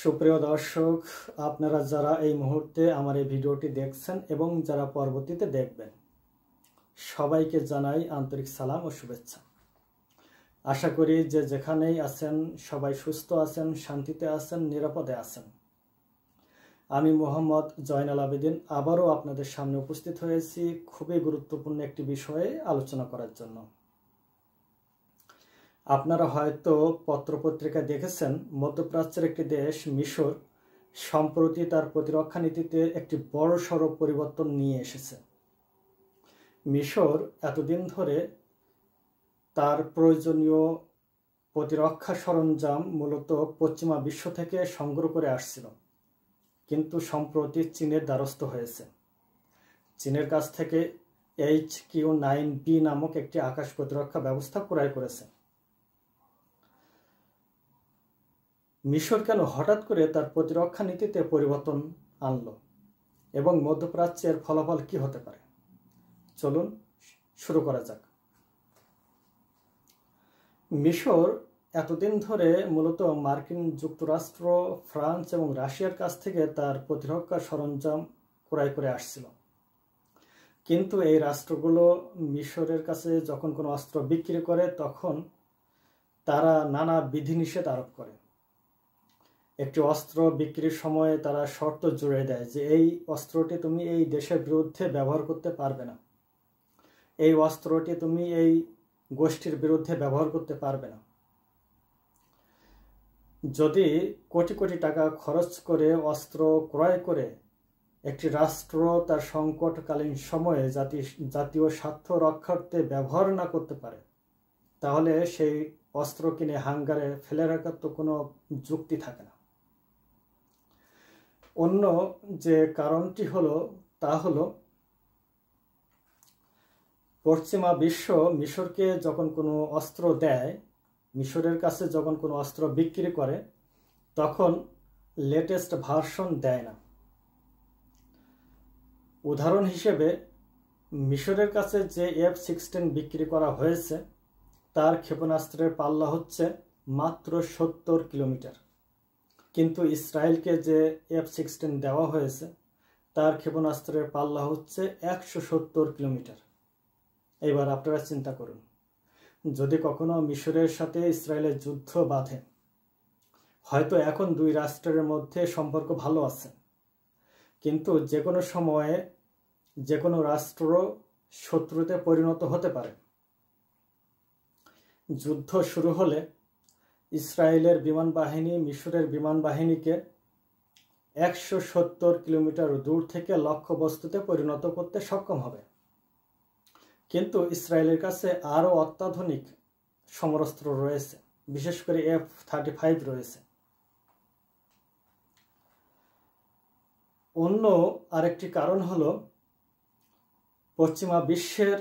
সুপ্রিয় দর্শক, আপনারা যারা এই মুহূর্তে আমার এই ভিডিওটি দেখছেন এবং যারা পরবর্তীতে দেখবেন, সবাইকে জানাই আন্তরিক সালাম ও শুভেচ্ছা। আশা করি যে যেখানেই আছেন সবাই সুস্থ আছেন, শান্তিতে আছেন, নিরাপদে আছেন। আমি মোহাম্মদ জয়নাল আবেদিন আবারও আপনাদের সামনে উপস্থিত হয়েছি খুবই গুরুত্বপূর্ণ একটি বিষয়ে আলোচনা করার জন্য। আপনারা হয়তো পত্রপত্রিকা দেখেছেন, মধ্যপ্রাচ্যের একটি দেশ মিশর সম্প্রতি তার প্রতিরক্ষা নীতিতে একটি বড়সড় পরিবর্তন নিয়ে এসেছে। মিশর এতদিন ধরে তার প্রয়োজনীয় প্রতিরক্ষা সরঞ্জাম মূলত পশ্চিমা বিশ্ব থেকে সংগ্রহ করে আসছিল, কিন্তু সম্প্রতি চীনের দ্বারস্থ হয়েছে। চীনের কাছ থেকে HQ-9B নামক একটি আকাশ প্রতিরক্ষা ব্যবস্থা ক্রয় করেছে। মিশর কেন হঠাৎ করে তার প্রতিরক্ষা নীতিতে পরিবর্তন আনলো এবং মধ্যপ্রাচ্যের ফলাফল কি হতে পারে? চলুন শুরু করা যাক। মিশর এতদিন ধরে মূলত মার্কিন যুক্তরাষ্ট্র, ফ্রান্স এবং রাশিয়ার কাছ থেকে তার প্রতিরক্ষা সরঞ্জাম ক্রয় করে আসছিল, কিন্তু এই রাষ্ট্রগুলো মিশরের কাছে যখন কোনো অস্ত্র বিক্রি করে তখন তারা নানা বিধিনিষেধ আরোপ করে। একটি অস্ত্র বিক্রির সময় তারা শর্ত জুড়ে দেয় যে এই অস্ত্রটি তুমি এই দেশের বিরুদ্ধে ব্যবহার করতে পারবে না, এই অস্ত্রটি তুমি এই গোষ্ঠীর বিরুদ্ধে ব্যবহার করতে পারবে না। যদি কোটি কোটি টাকা খরচ করে অস্ত্র ক্রয় করে একটি রাষ্ট্র তার সংকটকালীন সময়ে জাতীয় স্বার্থ রক্ষার্থে ব্যবহার না করতে পারে, তাহলে সেই অস্ত্র কিনে হাঙ্গারে ফেলে রাখার তো কোনো যুক্তি থাকে না। অন্য যে কারণটি হলো তা হলো, পশ্চিমা বিশ্ব মিশরকে যখন কোনো অস্ত্র দেয়, মিশরের কাছে যখন কোনো অস্ত্র বিক্রি করে, তখন লেটেস্ট ভার্সন দেয় না। উদাহরণ হিসেবে মিশরের কাছে যে F-16 বিক্রি করা হয়েছে তার ক্ষেপণাস্ত্রের পাল্লা হচ্ছে মাত্র 70 কিলোমিটার, কিন্তু ইসরায়েলকে যে F-16 দেওয়া হয়েছে তার ক্ষেপণাস্ত্রের পাল্লা হচ্ছে 170 কিলোমিটার। এবার আপনারা চিন্তা করুন, যদি কখনো মিশরের সাথে ইসরায়েলের যুদ্ধ বাধে, হয়তো এখন দুই রাষ্ট্রের মধ্যে সম্পর্ক ভালো আছে, কিন্তু যে কোনো সময়ে যে কোনো রাষ্ট্র শত্রুতে পরিণত হতে পারে। যুদ্ধ শুরু হলে ইসরায়েলের বিমান বাহিনী মিশরের বিমান বাহিনীকে 170 কিলোমিটার দূর থেকে লক্ষ্যবস্তুতে পরিণত করতে সক্ষম হবে, কিন্তু ইসরায়েলের কাছে আরও অত্যাধুনিক সমরাস্ত্র রয়েছে, বিশেষ করে F-35 রয়েছে। অন্য আরেকটি কারণ হলো, পশ্চিমা বিশ্বের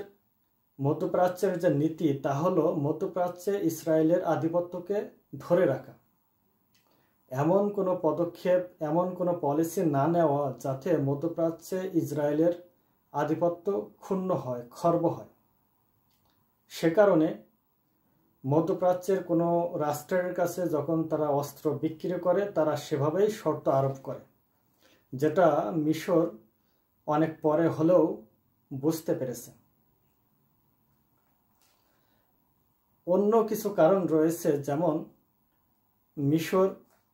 মধ্যপ্রাচ্যের যে নীতি তা হলো মধ্যপ্রাচ্যে ইসরায়েলের আধিপত্যকে ধরে রাখা, এমন কোনো পদক্ষেপ, এমন কোনো পলিসি না নেওয়া যাতে মধ্যপ্রাচ্যে ইসরায়েলের আধিপত্য ক্ষুণ্ণ হয়, খর্ব হয়। সে কারণে মধ্যপ্রাচ্যের কোনো রাষ্ট্রের কাছে যখন তারা অস্ত্র বিক্রি করে তারা সেভাবেই শর্ত আরোপ করে, যেটা মিশর অনেক পরে হলেও বুঝতে পেরেছে। অন্য কিছু কারণ রয়েছে, যেমন মিশর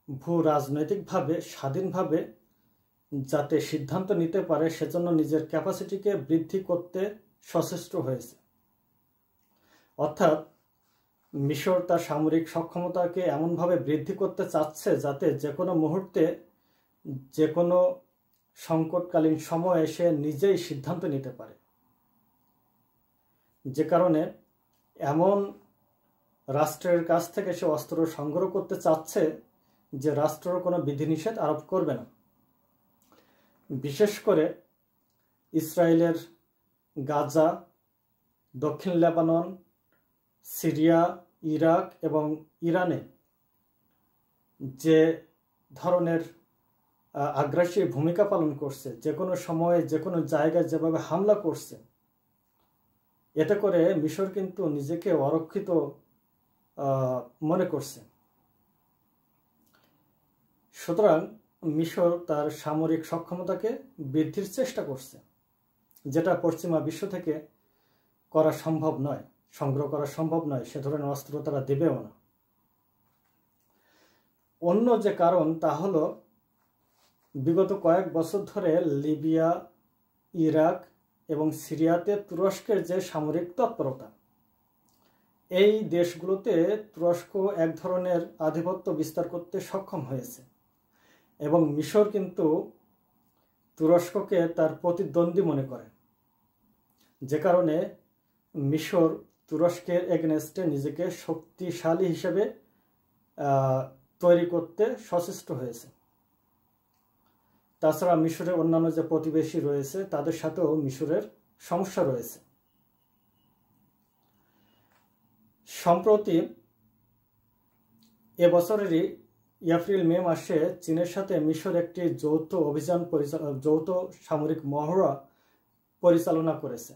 ভূ রাজনৈতিকভাবে স্বাধীনভাবে যাতে সিদ্ধান্ত নিতে পারে সেজন্য নিজের ক্যাপাসিটিকে বৃদ্ধি করতে সচেষ্ট হয়েছে। অর্থাৎ মিশর তার সামরিক সক্ষমতাকে এমনভাবে বৃদ্ধি করতে চাচ্ছে যাতে যে কোনো মুহূর্তে, যে কোনো সংকটকালীন সময়ে সে নিজেই সিদ্ধান্ত নিতে পারে। যে কারণে এমন রাষ্ট্রের কাছ থেকে সে অস্ত্র সংগ্রহ করতে চাচ্ছে যে রাষ্ট্র কোনো বিধিনিষেধ আরোপ করবে না। বিশেষ করে ইসরায়েলের গাজা, দক্ষিণ লেবানন, সিরিয়া, ইরাক এবং ইরানে যে ধরনের আগ্রাসী ভূমিকা পালন করছে, যে কোনো সময়ে যে কোনো জায়গায় যেভাবে হামলা করছে, এতে করে মিশর কিন্তু নিজেকে অরক্ষিত মনে করছে। সুতরাং মিশর তার সামরিক সক্ষমতাকে বৃদ্ধির চেষ্টা করছে, যেটা পশ্চিমা বিশ্ব থেকে করা সম্ভব নয়, সংগ্রহ করা সম্ভব নয়। সে ধরনের অস্ত্র তারা দেবেও না। অন্য যে কারণ তা হলো বিগত কয়েক বছর ধরে লিবিয়া, ইরাক এবং সিরিয়াতে তুরস্কের যে সামরিক তৎপরতা, এই দেশগুলোতে তুরস্ক এক ধরনের আধিপত্য বিস্তার করতে সক্ষম হয়েছে এবং মিশর কিন্তু তুরস্ককে তার প্রতিদ্বন্দ্বী মনে করে, যে কারণে মিশর তুরস্কের এগেনস্টে নিজেকে শক্তিশালী হিসেবে তৈরি করতে সচেষ্ট হয়েছে। তাছাড়া মিশরের অন্যান্য যে প্রতিবেশী রয়েছে তাদের সাথেও মিশরের সমস্যা রয়েছে। সম্প্রতি এবছরেরই এপ্রিল-মে মাসে চীনের সাথে মিশর একটি যৌথ সামরিক মহড়া পরিচালনা করেছে,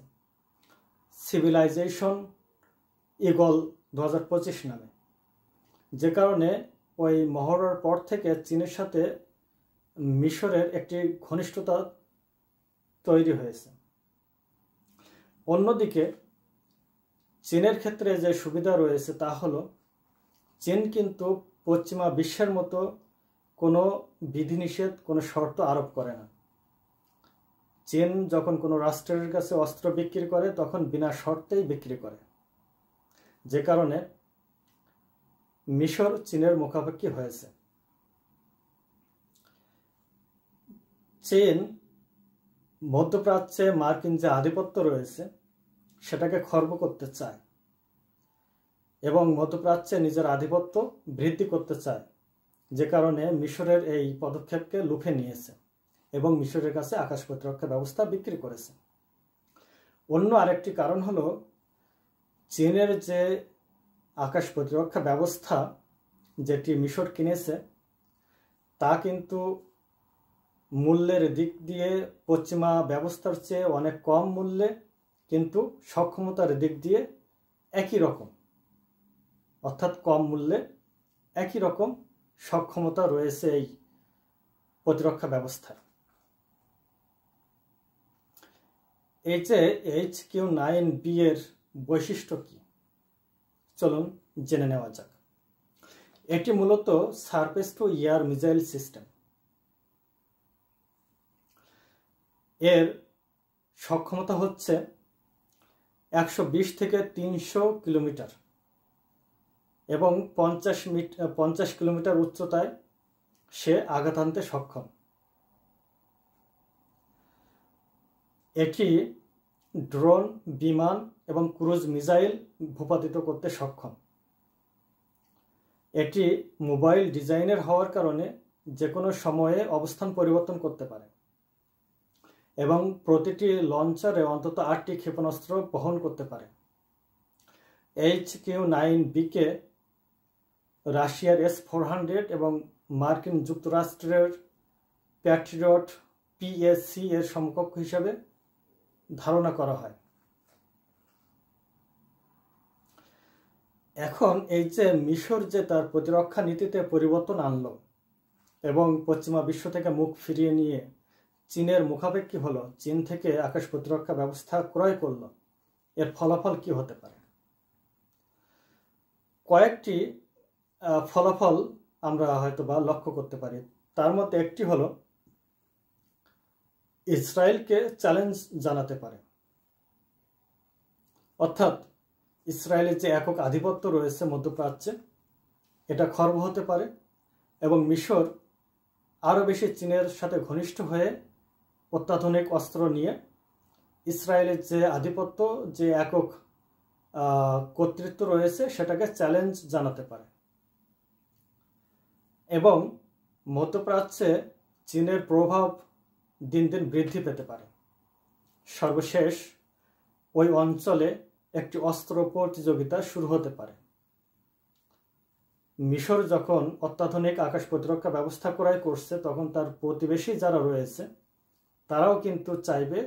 সিভিলাইজেশন ইগল 2025 নামে। যে কারণে ওই মহড়ার পর থেকে চীনের সাথে মিশরের একটি ঘনিষ্ঠতা তৈরি হয়েছে। অন্যদিকে চীনের ক্ষেত্রে যে সুবিধা রয়েছে তা হলো চীন কিন্তু পশ্চিমা বিশ্বের মতো কোনো বিধিনিষেধ, কোনো শর্ত আরোপ করে না। চীন যখন কোনো রাষ্ট্রের কাছে অস্ত্র বিক্রি করে তখন বিনা শর্তেই বিক্রি করে, যে কারণে মিশর চীনের মুখাপেক্ষী হয়েছে। চীন মধ্যপ্রাচ্যে মার্কিন যে আধিপত্য রয়েছে সেটাকে খর্ব করতে চায় এবং মধ্যপ্রাচ্যে নিজের আধিপত্য বৃদ্ধি করতে চায়, যে কারণে মিশরের এই পদক্ষেপকে লুফে নিয়েছে এবং মিশরের কাছে আকাশ প্রতিরক্ষা ব্যবস্থা বিক্রি করেছে। অন্য আরেকটি কারণ হলো চীনের যে আকাশ প্রতিরক্ষা ব্যবস্থা যেটি মিশর কিনেছে তা কিন্তু মূল্যের দিক দিয়ে পশ্চিমা ব্যবস্থার চেয়ে অনেক কম মূল্যে, কিন্তু সক্ষমতার দিক দিয়ে একই রকম, অর্থাৎ কম মূল্যে একই রকম সক্ষমতা রয়েছে এই প্রতিরক্ষা ব্যবস্থার। এই যে HQ-9B এর বৈশিষ্ট্য কি, চলুন জেনে নেওয়া যাক। এটি মূলত surface two air missile system. এর সক্ষমতা হচ্ছে 120 থেকে 300 কিলোমিটার এবং 50 কিলোমিটার উচ্চতায় সে আঘাত হানতে সক্ষম। এটি ড্রোন, বিমান এবং ক্রুজ মিসাইল ভূপাতিত করতে সক্ষম। এটি মোবাইল ডিজাইনের হওয়ার কারণে যে কোনো সময়ে অবস্থান পরিবর্তন করতে পারে এবং প্রতিটি লঞ্চারে অন্তত 8টি ক্ষেপণাস্ত্র বহন করতে পারে। HQ-9B-কে রাশিয়ার S-400 এবং মার্কিন যুক্তরাষ্ট্রের প্যাট্রিয়ট PAC এর সমকক্ষ হিসাবে ধারণা করা হয়। এখন এই যে মিশর যে তার প্রতিরক্ষা নীতিতে পরিবর্তন আনলো এবং পশ্চিমা বিশ্ব থেকে মুখ ফিরিয়ে নিয়ে চীনের মুখাপেক্ষী হলো, চীন থেকে আকাশ প্রতিরক্ষা ব্যবস্থা ক্রয় করলো, এর ফলাফল কি হতে পারে? কয়েকটি ফলাফল আমরা হয়তোবা লক্ষ্য করতে পারি। তার মধ্যে একটি হলো ইসরায়েলকে চ্যালেঞ্জ জানাতে পারে, অর্থাৎ ইসরায়েলের যে একক আধিপত্য রয়েছে মধ্যপ্রাচ্যে এটা খর্ব হতে পারে এবং মিশর আরও বেশি চীনের সাথে ঘনিষ্ঠ হয়ে অত্যাধুনিক অস্ত্র নিয়ে ইসরায়েলের যে আধিপত্য, যে একক কর্তৃত্ব রয়েছে সেটাকে চ্যালেঞ্জ জানাতে পারে এবং মধ্যপ্রাচ্যে চীনের প্রভাব দিন দিন বৃদ্ধি পেতে পারে। সর্বশেষ ওই অঞ্চলে একটি অস্ত্র প্রতিযোগিতা শুরু হতে পারে। মিশর যখন অত্যাধুনিক আকাশ প্রতিরক্ষা ব্যবস্থা ক্রয় করছে তখন তার প্রতিবেশী যারা রয়েছে তারাও কিন্তু চাইবে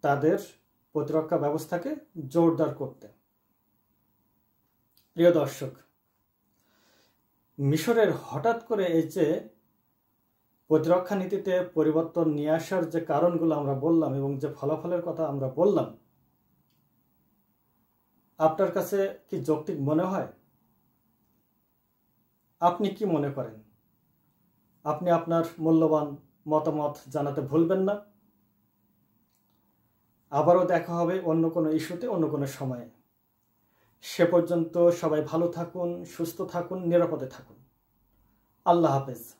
তাদের প্রতিরক্ষা ব্যবস্থাকে জোরদার করতে। প্রিয় দর্শক, মিশরের হঠাৎ করে এই যে প্রতিরক্ষা নীতিতে পরিবর্তন নিয়ে আসার যে কারণগুলো আমরা বললাম এবং যে ফলাফলের কথা আমরা বললাম, আপনার কাছে কি যৌক্তিক মনে হয়? আপনি কি মনে করেন? আপনি আপনার মূল্যবান মতামত জানাতে ভুলবেন না। আবারও দেখা হবে অন্য কোনো ইস্যুতে, অন্য কোনো সময়ে। সে পর্যন্ত সবাই ভালো থাকুন, সুস্থ থাকুন, নিরাপদে থাকুন। আল্লাহ হাফেজ।